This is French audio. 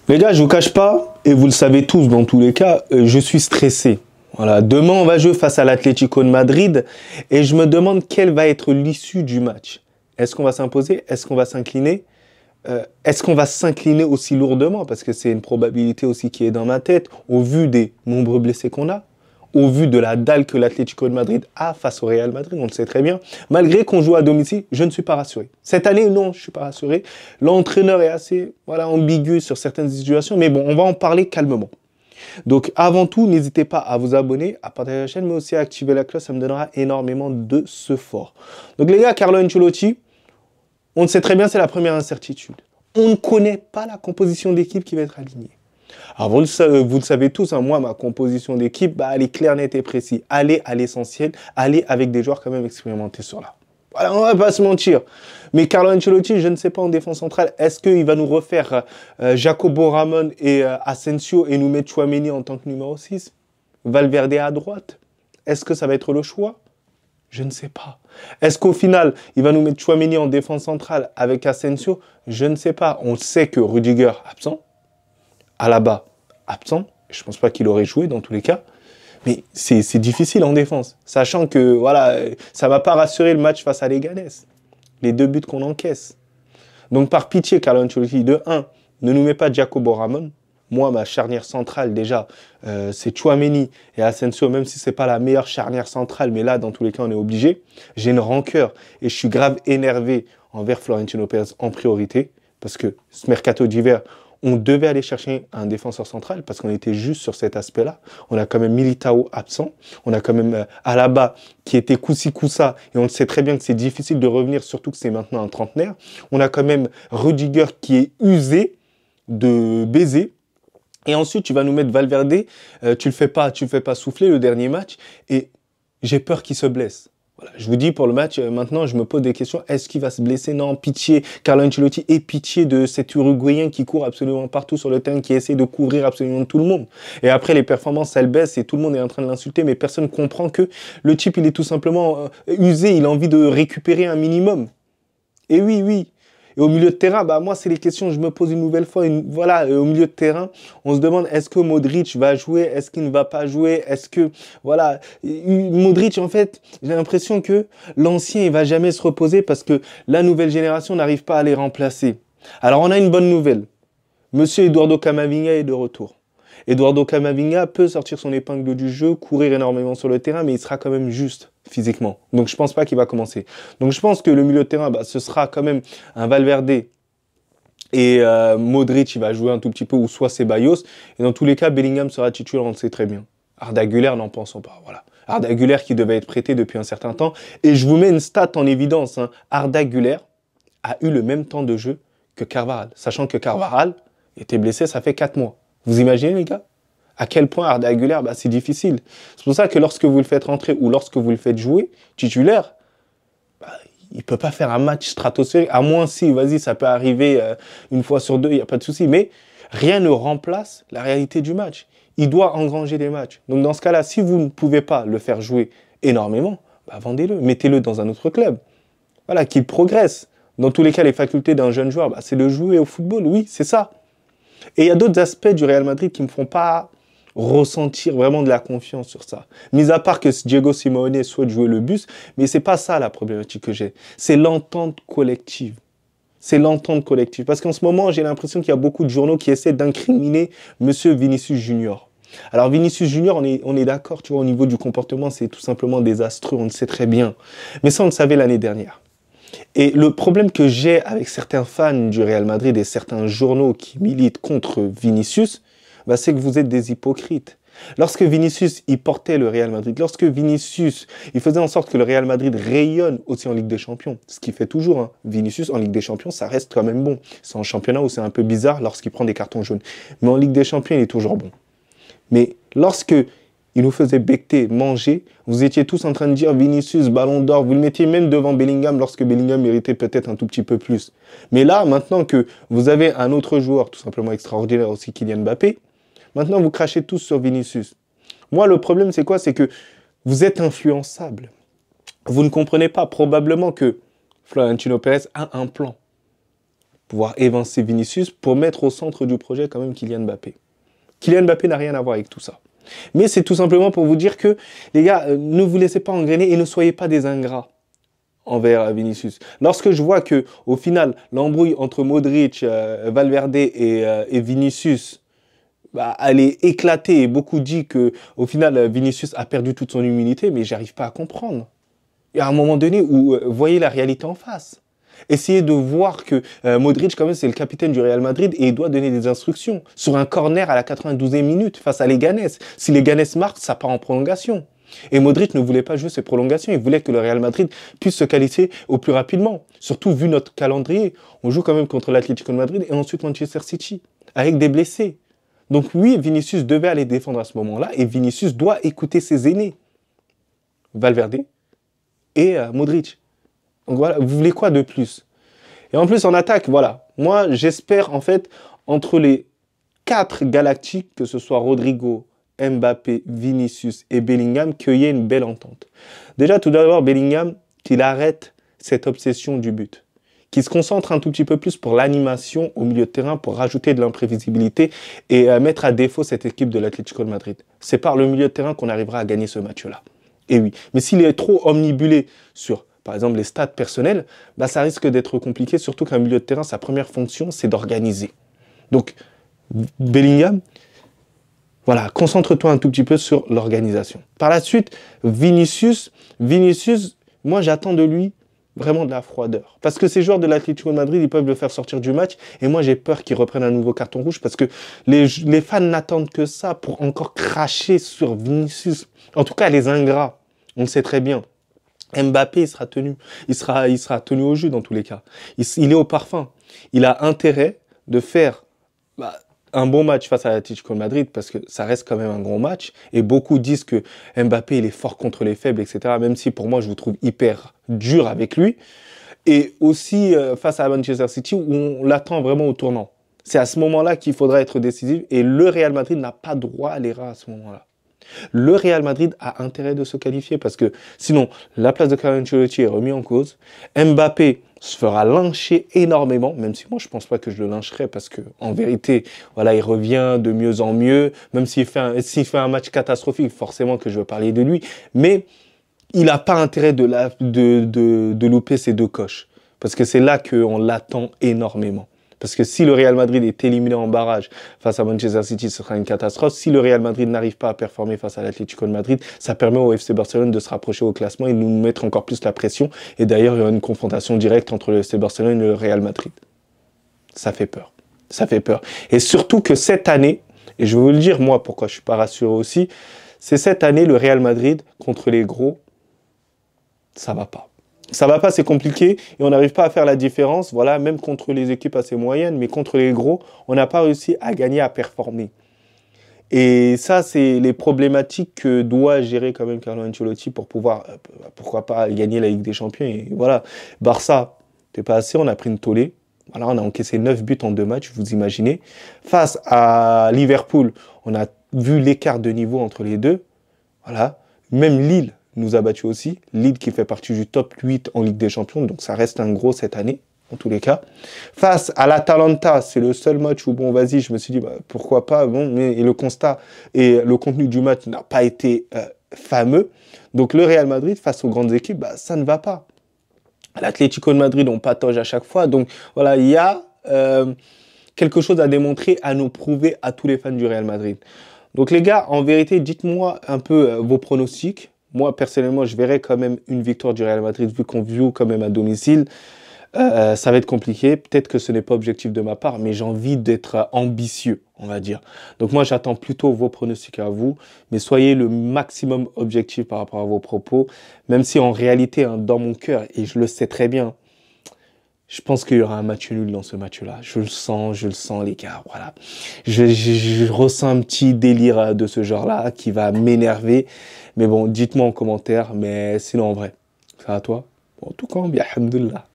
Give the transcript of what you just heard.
Les gars, je vous cache pas, et vous le savez tous dans tous les cas, je suis stressé. Voilà, demain on va jouer face à l'Atlético de Madrid et je me demande quelle va être l'issue du match. Est-ce qu'on va s'imposer? Est-ce qu'on va s'incliner? Est-ce qu'on va s'incliner aussi lourdement? Parce que c'est une probabilité aussi qui est dans ma tête, au vu des nombreux blessés qu'on a, au vu de la dalle que l'Atlético de Madrid a face au Real Madrid, on le sait très bien. Malgré qu'on joue à domicile, je ne suis pas rassuré. Cette année, non, je ne suis pas rassuré. L'entraîneur est assez ambigu sur certaines situations, mais bon, on va en parler calmement. Donc, avant tout, n'hésitez pas à vous abonner, à partager la chaîne, mais aussi à activer la cloche, ça me donnera énormément de support. Donc, les gars, Carlo Ancelotti, on le sait très bien, c'est la première incertitude. On ne connaît pas la composition d'équipe qui va être alignée. Alors, vous le savez tous, hein, moi, ma composition d'équipe, elle est claire, nette et précise. Allez à l'essentiel, allez avec des joueurs quand même expérimentés sur là. Voilà, on va pas se mentir. Mais Carlo Ancelotti, je ne sais pas en défense centrale, est-ce qu'il va nous refaire Jacobo Ramon et Asensio et nous mettre Tchouaméni en tant que numéro 6? Valverde à droite? Est-ce que ça va être le choix? Je ne sais pas. Est-ce qu'au final, il va nous mettre Tchouaméni en défense centrale avec Asensio? Je ne sais pas. On sait que Rudiger, absent. Alaba, absent. Je ne pense pas qu'il aurait joué dans tous les cas. Mais c'est difficile en défense. Sachant que voilà, ça ne va pas rassurer le match face à Leganés. Les 2 buts qu'on encaisse. Donc par pitié, Carlo Ancelotti, de 1, ne nous met pas Jacobo Ramon. Moi, ma charnière centrale, déjà, c'est Tchouaméni et Asensio, même si ce n'est pas la meilleure charnière centrale, mais là, dans tous les cas, on est obligé. J'ai une rancœur et je suis grave énervé envers Florentino Pérez en priorité, parce que ce mercato d'hiver, on devait aller chercher un défenseur central, parce qu'on était juste sur cet aspect-là. On a quand même Militao absent, on a quand même Alaba qui était coussi-coussa, et on le sait très bien que c'est difficile de revenir, surtout que c'est maintenant un trentenaire. On a quand même Rudiger qui est usé de baiser. Et ensuite, tu vas nous mettre Valverde, tu le fais pas souffler le dernier match, et j'ai peur qu'il se blesse. Voilà, je vous dis pour le match, maintenant je me pose des questions, est-ce qu'il va se blesser? Non, pitié, Carlo Ancelotti, et pitié de cet Uruguayen qui court absolument partout sur le terrain, qui essaie de couvrir absolument tout le monde. Et après, les performances, elles baissent et tout le monde est en train de l'insulter, mais personne ne comprend que le type, il est tout simplement usé, il a envie de récupérer un minimum. Et oui, oui. Et au milieu de terrain, moi, c'est les questions que je me pose une nouvelle fois. Voilà, au milieu de terrain, on se demande, est-ce que Modric va jouer? Est-ce qu'il ne va pas jouer? Est-ce que, voilà, Modric, en fait, j'ai l'impression que l'ancien, il va jamais se reposer parce que la nouvelle génération n'arrive pas à les remplacer. Alors, on a une bonne nouvelle. Monsieur Eduardo Camavinga est de retour. Eduardo Camavinga peut sortir son épingle du jeu, courir énormément sur le terrain, mais il sera quand même juste physiquement. Donc je pense pas qu'il va commencer. Donc je pense que le milieu de terrain, ce sera quand même un Valverde et Modric, il va jouer un tout petit peu, ou soit Ceballos. Et dans tous les cas, Bellingham sera titulaire, on le sait très bien. Arda Güler, n'en pensons pas. Voilà. Arda Güler qui devait être prêté depuis un certain temps. Et je vous mets une stat en évidence. Hein. Arda Güler a eu le même temps de jeu que Carvajal. Sachant que Carvajal était blessé, ça fait 4 mois. Vous imaginez, les gars, à quel point Arda Güler, c'est difficile. C'est pour ça que lorsque vous le faites rentrer ou lorsque vous le faites jouer titulaire, il ne peut pas faire un match stratosphérique. À moins si, vas-y, ça peut arriver une fois sur 2, il n'y a pas de souci. Mais rien ne remplace la réalité du match. Il doit engranger des matchs. Donc dans ce cas-là, si vous ne pouvez pas le faire jouer énormément, vendez-le, mettez-le dans un autre club. Voilà, qu'il progresse. Dans tous les cas, les facultés d'un jeune joueur, c'est de jouer au football. Oui, c'est ça. Et il y a d'autres aspects du Real Madrid qui ne me font pas ressentir vraiment de la confiance sur ça. Mis à part que Diego Simeone souhaite jouer le bus, mais c'est pas ça la problématique que j'ai. C'est l'entente collective. C'est l'entente collective. Parce qu'en ce moment, j'ai l'impression qu'il y a beaucoup de journaux qui essaient d'incriminer Monsieur Vinicius Junior. Alors Vinicius Junior, on est d'accord, tu vois, au niveau du comportement, c'est tout simplement désastreux, on le sait très bien. Mais ça, on le savait l'année dernière. Et le problème que j'ai avec certains fans du Real Madrid et certains journaux qui militent contre Vinicius, c'est que vous êtes des hypocrites. Lorsque Vinicius, il portait le Real Madrid, lorsque Vinicius, il faisait en sorte que le Real Madrid rayonne aussi en Ligue des Champions, ce qu'il fait toujours, hein. Vinicius en Ligue des Champions, ça reste quand même bon. C'est en championnat où c'est un peu bizarre lorsqu'il prend des cartons jaunes. Mais en Ligue des Champions, il est toujours bon. Mais lorsque il nous faisait becter, manger. Vous étiez tous en train de dire Vinicius, Ballon d'Or. Vous le mettiez même devant Bellingham lorsque Bellingham méritait peut-être un tout petit peu plus. Mais là, maintenant que vous avez un autre joueur tout simplement extraordinaire aussi, Kylian Mbappé, maintenant vous crachez tous sur Vinicius. Moi, le problème, c'est quoi? C'est que vous êtes influençable. Vous ne comprenez pas probablement que Florentino Pérez a un plan. pouvoir évincer Vinicius pour mettre au centre du projet quand même Kylian Mbappé. Kylian Mbappé n'a rien à voir avec tout ça. Mais c'est tout simplement pour vous dire que, les gars, ne vous laissez pas engrainer et ne soyez pas des ingrats envers Vinicius. Lorsque je vois que, au final, l'embrouille entre Modric, Valverde et Vinicius, bah, elle est éclatée et beaucoup disent que, au final, Vinicius a perdu toute son humilité, mais j'arrive pas à comprendre. Il y a un moment donné où voyez la réalité en face. Essayez de voir que Modric, quand même, c'est le capitaine du Real Madrid et il doit donner des instructions sur un corner à la 92e minute face à Leganés. Si Leganés marque, ça part en prolongation. Et Modric ne voulait pas jouer ces prolongations. Il voulait que le Real Madrid puisse se qualifier au plus rapidement. Surtout vu notre calendrier. On joue quand même contre l'Atlético de Madrid et ensuite Manchester City, avec des blessés. Donc oui, Vinicius devait aller défendre à ce moment-là et Vinicius doit écouter ses aînés. Valverde et Modric. Donc voilà, vous voulez quoi de plus? Et en plus, en attaque, voilà. Moi, j'espère, en fait, entre les 4 galactiques, que ce soit Rodrigo, Mbappé, Vinicius et Bellingham, qu'il y ait une belle entente. Déjà, tout d'abord, Bellingham, qu'il arrête cette obsession du but. Qu'il se concentre un tout petit peu plus pour l'animation au milieu de terrain, pour rajouter de l'imprévisibilité et mettre à défaut cette équipe de l'Atlético de Madrid. C'est par le milieu de terrain qu'on arrivera à gagner ce match-là. Et oui, mais s'il est trop omnibulé sur, par exemple, les stats personnels, bah, ça risque d'être compliqué, surtout qu'un milieu de terrain, sa première fonction, c'est d'organiser. Donc, Bellingham, voilà, concentre-toi un tout petit peu sur l'organisation. Par la suite, Vinicius, moi, j'attends de lui vraiment de la froideur. Parce que ces joueurs de l'Atlético de Madrid, ils peuvent le faire sortir du match. Et moi, j'ai peur qu'ils reprennent un nouveau carton rouge parce que les fans n'attendent que ça pour encore cracher sur Vinicius. En tout cas, les ingrats, on le sait très bien. Mbappé, il sera tenu. Il sera tenu au jus dans tous les cas. Il est au parfum. Il a intérêt de faire un bon match face à l'Atlético de Madrid parce que ça reste quand même un gros match. Et beaucoup disent que Mbappé, il est fort contre les faibles, etc. Même si pour moi, je vous trouve hyper dur avec lui. Et aussi face à Manchester City où on l'attend vraiment au tournant. C'est à ce moment-là qu'il faudra être décisif. Et le Real Madrid n'a pas droit à l'erreur à ce moment-là. Le Real Madrid a intérêt de se qualifier parce que sinon, la place de Carlo Ancelotti est remise en cause. Mbappé se fera lyncher énormément, même si moi je pense pas que je le lyncherai parce que en vérité, voilà, il revient de mieux en mieux. Même s'il fait un match catastrophique, forcément que je veux parler de lui, mais il n'a pas intérêt de louper ces 2 coches parce que c'est là qu'on l'attend énormément. Parce que si le Real Madrid est éliminé en barrage face à Manchester City, ce sera une catastrophe. Si le Real Madrid n'arrive pas à performer face à l'Atlético de Madrid, ça permet au FC Barcelone de se rapprocher au classement et de nous mettre encore plus la pression. Et d'ailleurs, il y aura une confrontation directe entre le FC Barcelone et le Real Madrid. Ça fait peur. Ça fait peur. Et surtout que cette année, et je vais vous le dire, moi, pourquoi je suis pas rassuré aussi, c'est cette année, le Real Madrid, contre les gros, ça va pas. Ça va pas, c'est compliqué et on n'arrive pas à faire la différence. Voilà, même contre les équipes assez moyennes, mais contre les gros, on n'a pas réussi à gagner, à performer. Et ça, c'est les problématiques que doit gérer quand même Carlo Ancelotti pour pouvoir, pourquoi pas, gagner la Ligue des Champions. Et voilà, Barça, t'es pas assez, on a pris une tollée. Voilà, on a encaissé 9 buts en 2 matchs, vous imaginez. Face à Liverpool, on a vu l'écart de niveau entre les deux. Voilà, même Lille nous a battu aussi. Lille qui fait partie du top 8 en Ligue des Champions, donc ça reste un gros cette année, en tous les cas. Face à l'Atalanta, c'est le seul match où, bon, vas-y, je me suis dit, bah, pourquoi pas, bon, mais le constat et le contenu du match n'a pas été fameux. Donc le Real Madrid, face aux grandes équipes, bah, ça ne va pas. L'Atlético de Madrid, on patauge à chaque fois, donc voilà, il y a quelque chose à démontrer, à nous prouver à tous les fans du Real Madrid. Donc les gars, en vérité, dites-moi un peu vos pronostics. Moi, personnellement, je verrais quand même une victoire du Real Madrid, vu qu'on joue quand même à domicile. Ça va être compliqué. Peut-être que ce n'est pas objectif de ma part, mais j'ai envie d'être ambitieux, on va dire. Donc moi, j'attends plutôt vos pronostics à vous, mais soyez le maximum objectif par rapport à vos propos, même si en réalité, hein, dans mon cœur, et je le sais très bien, je pense qu'il y aura un match nul dans ce match-là. Je le sens, les gars. Voilà. Je ressens un petit délire de ce genre-là qui va m'énerver. Mais bon, dites-moi en commentaire. Mais sinon, en vrai, ça va à toi? Bon, en tout cas, bien, alhamdoulilah.